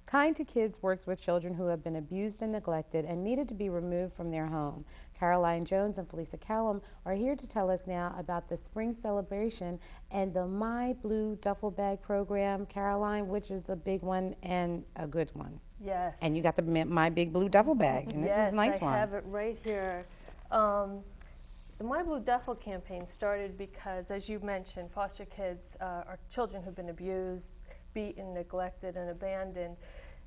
Kind to Kids works with children who have been abused and neglected and needed to be removed from their home. Caroline Jones and Felicia Callum are here to tell us now about the spring celebration and the My Blue Duffel Bag program, Caroline, which is a big one and a good one. Yes. And you got the My Big Blue Duffel Bag, and Yes, it's a nice I one. have it right here. The My Blue Duffel campaign started because, as you mentioned, foster kids are children who've been abused, beaten, neglected, and abandoned,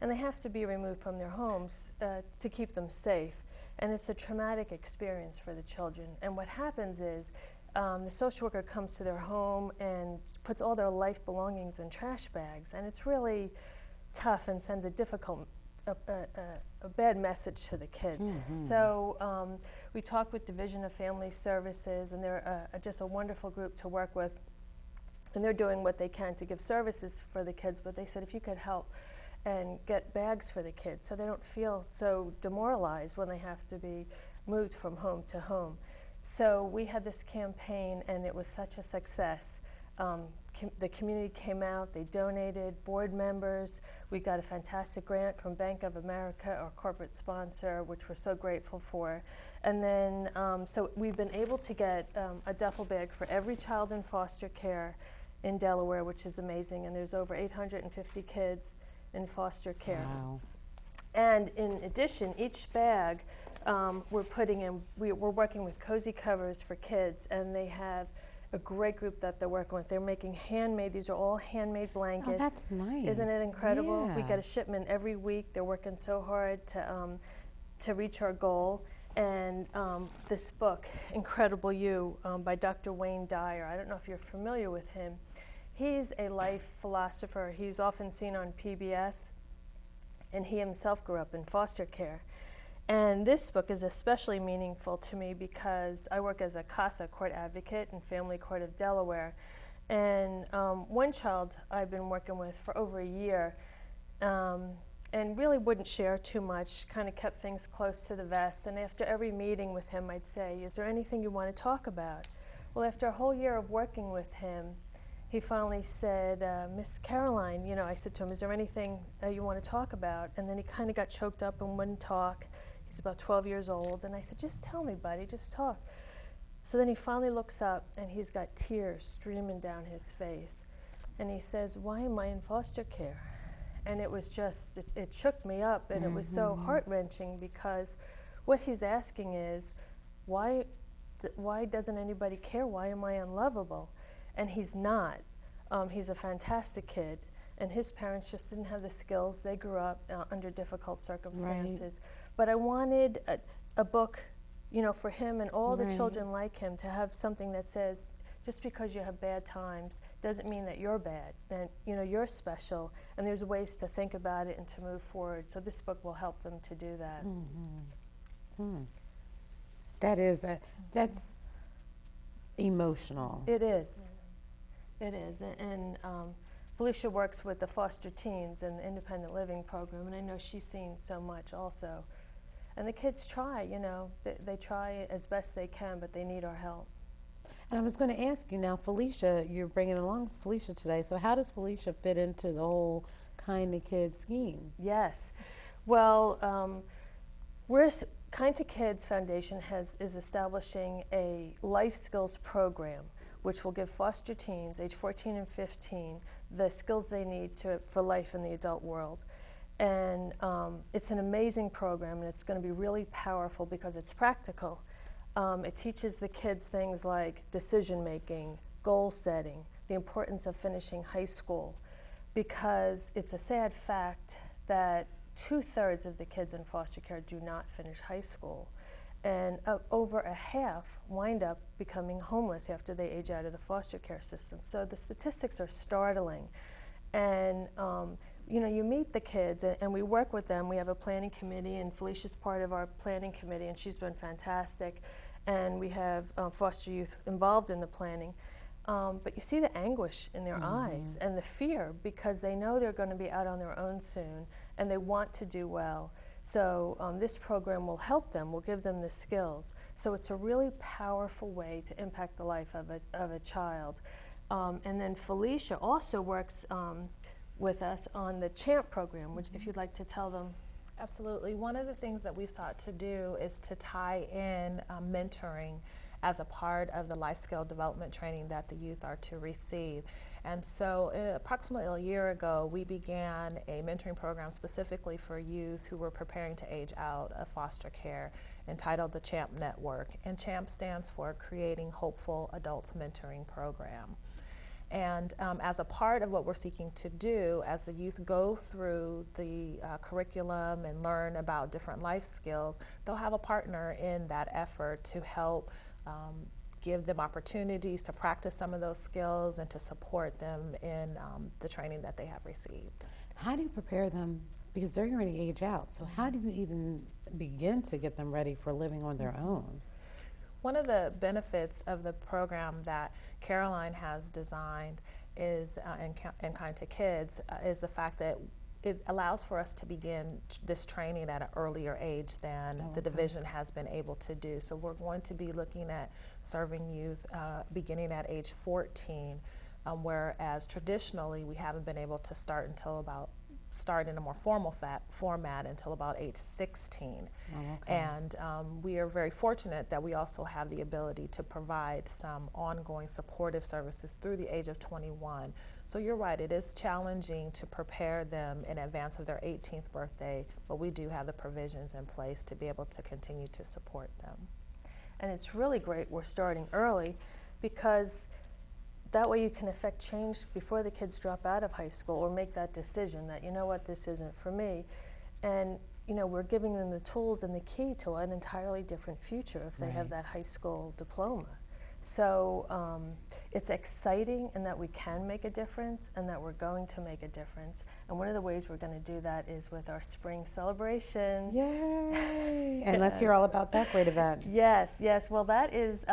and they have to be removed from their homes to keep them safe. And it's a traumatic experience for the children. And what happens is the social worker comes to their home and puts all their life belongings in trash bags, and it's really tough and sends a bad message to the kids. So we talked with Division of Family Services, and they're just a wonderful group to work with, and they're doing what they can to give services for the kids, but they said if you could help and get bags for the kids so they don't feel so demoralized when they have to be moved from home to home. So we had this campaign, and it was such a success. The community came out, they donated, board members. We got a fantastic grant from Bank of America, our corporate sponsor, which we're so grateful for. And then, so we've been able to get a duffel bag for every child in foster care in Delaware, which is amazing. And there's over 850 kids in foster care. Wow. And in addition, each bag we're working with Cozy Covers for Kids, and they have a great group that they're working with. They're making handmade, these are all handmade blankets. Oh, that's nice. Isn't it incredible? Yeah. We get a shipment every week. They're working so hard to reach our goal. And this book, Incredible You, by Dr. Wayne Dyer, I don't know if you're familiar with him. He's a life philosopher. He's often seen on PBS, and he himself grew up in foster care. And this book is especially meaningful to me because I work as a CASA, court advocate, in Family Court of Delaware. And one child I've been working with for over a year and really wouldn't share too much, kind of kept things close to the vest. And after every meeting with him, I'd say, is there anything you want to talk about? Well, after a whole year of working with him, he finally said, Miss Caroline, you know, I said to him, is there anything you want to talk about? And then he kind of got choked up and wouldn't talk. He's about 12 years old, and I said, just tell me, buddy, just talk. So then he finally looks up, and he's got tears streaming down his face. And he says, why am I in foster care? And it was just, it shook me up, and it was so heart-wrenching because what he's asking is, why doesn't anybody care? Why am I unlovable? And he's not. He's a fantastic kid. And his parents just didn't have the skills. They grew up under difficult circumstances. Right. But I wanted a book, you know, for him and all the children like him to have something that says, just because you have bad times doesn't mean that you're bad. And, you know, you're special. And there's ways to think about it and to move forward. So this book will help them to do that. That is, that's emotional. It is. It is. And Felicia works with the foster teens and the independent living program, and I know she's seen so much also. And the kids try, you know, they try as best they can, but they need our help. And I was going to ask you now, Felicia, you're bringing along Felicia today, so how does Felicia fit into the whole Kind to Kids scheme? Yes. Well, Kind to Kids Foundation is establishing a life skills program which will give foster teens, age 14 and 15, the skills they need for life in the adult world. And it's an amazing program, and it's going to be really powerful because it's practical. It teaches the kids things like decision making, goal setting, the importance of finishing high school, because it's a sad fact that 2/3 of the kids in foster care do not finish high school. And over a half wind up becoming homeless after they age out of the foster care system. So the statistics are startling. And you know, you meet the kids and we work with them. We have a planning committee, and Felicia's part of our planning committee, and she's been fantastic. And we have foster youth involved in the planning. But you see the anguish in their eyes and the fear, because they know they're going to be out on their own soon and they want to do well. So this program will help them, will give them the skills. So it's a really powerful way to impact the life of a child. And then Felicia also works with us on the CHAMP program, which if you'd like to tell them. Absolutely. One of the things that we've sought to do is to tie in mentoring as a part of the life skill development training that the youth are to receive. And so approximately a year ago, we began a mentoring program specifically for youth who were preparing to age out of foster care, entitled the CHAMP Network. And CHAMP stands for Creating Hopeful Adults Mentoring Program. And as a part of what we're seeking to do, as the youth go through the curriculum and learn about different life skills, they'll have a partner in that effort to help give them opportunities to practice some of those skills and to support them in the training that they have received. How do you prepare them? Because they're going to age out. So how do you even begin to get them ready for living on their own? One of the benefits of the program that Caroline has designed is, in Kind to Kids, is the fact that it allows for us to begin this training at an earlier age than the division has been able to do. So we're going to be looking at serving youth beginning at age 14, whereas traditionally we haven't been able to start in a more formal format until about age 16. Oh, okay. And we are very fortunate that we also have the ability to provide some ongoing supportive services through the age of 21. So you're right, it is challenging to prepare them in advance of their 18th birthday, but we do have the provisions in place to be able to continue to support them. And it's really great we're starting early, because that way you can affect change before the kids drop out of high school or make that decision that, you know what, this isn't for me. And you know, we're giving them the tools and the key to an entirely different future if they have that high school diploma. So it's exciting in that we can make a difference and that we're going to make a difference. And one of the ways we're going to do that is with our spring celebration. Yay! And let's hear all about that great event. Yes, yes. Well, that is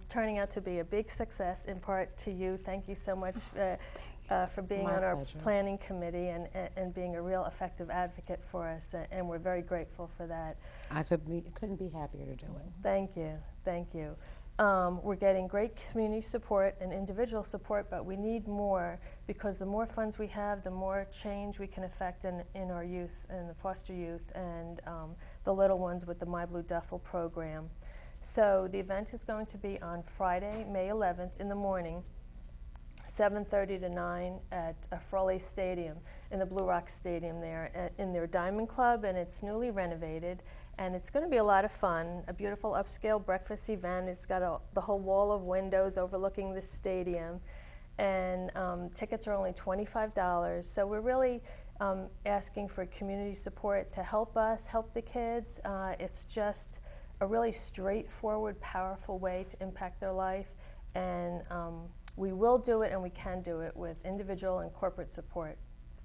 turning out to be a big success, in part to you. Thank you so much for being on our planning committee and being a real effective advocate for us. And we're very grateful for that. I couldn't be happier to do it. Thank you. Thank you. We're getting great community support and individual support, but we need more, because the more funds we have, the more change we can affect in our youth and the foster youth and the little ones with the My Blue Duffel program. So the event is going to be on Friday, May 11th in the morning, 7:30 to 9 at Froley Stadium, in the Blue Rock Stadium there, in their Diamond Club, and it's newly renovated. And it's going to be a lot of fun, a beautiful upscale breakfast event. It's got the whole wall of windows overlooking the stadium. And tickets are only $25. So we're really asking for community support to help us, help the kids. It's just a really straightforward, powerful way to impact their life. And we will do it, and we can do it with individual and corporate support.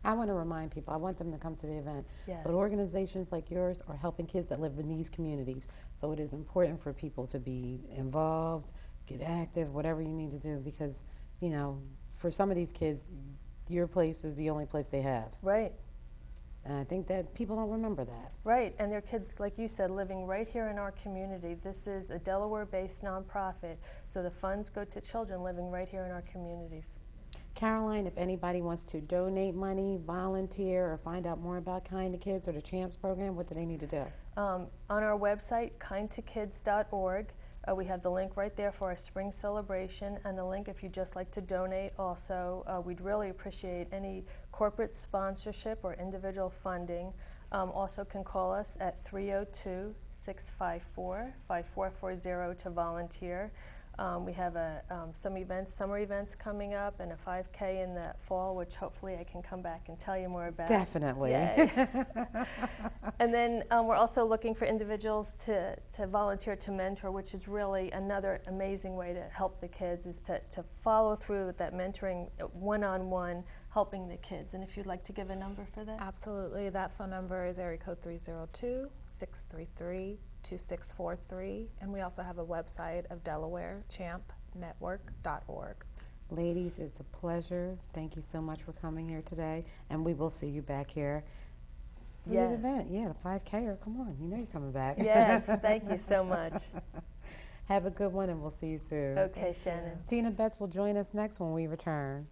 I want to remind people, I want them to come to the event, Yes. but organizations like yours are helping kids that live in these communities. So it is important for people to be involved, get active, whatever you need to do, because, you know, for some of these kids, your place is the only place they have. Right. And I think that people don't remember that. Right, and their kids, like you said, living right here in our community. This is a Delaware-based nonprofit, so the funds go to children living right here in our communities. Caroline, if anybody wants to donate money, volunteer, or find out more about Kind to Kids or the CHAMPS program, what do they need to do? On our website, kindtokids.org, we have the link right there for our spring celebration, and the link if you'd just like to donate also. We'd really appreciate any corporate sponsorship or individual funding. Also can call us at 302-654-5440 to volunteer. We have some events, summer events coming up, and a 5K in the fall, which hopefully I can come back and tell you more about. Definitely. Yay. And then we're also looking for individuals to volunteer to mentor, which is really another amazing way to help the kids, is to follow through with that mentoring one-on-one, helping the kids. And if you'd like to give a number for that? Absolutely. That phone number is area code 302-633-2643. And we also have a website of Delaware, champnetwork.org. Ladies, it's a pleasure. Thank you so much for coming here today. And we will see you back here for the event. Yeah, the 5K-er. Come on. You know you're coming back. Yes. Thank you so much. Have a good one, and we'll see you soon. Okay, Shannon. Tina Betts will join us next when we return.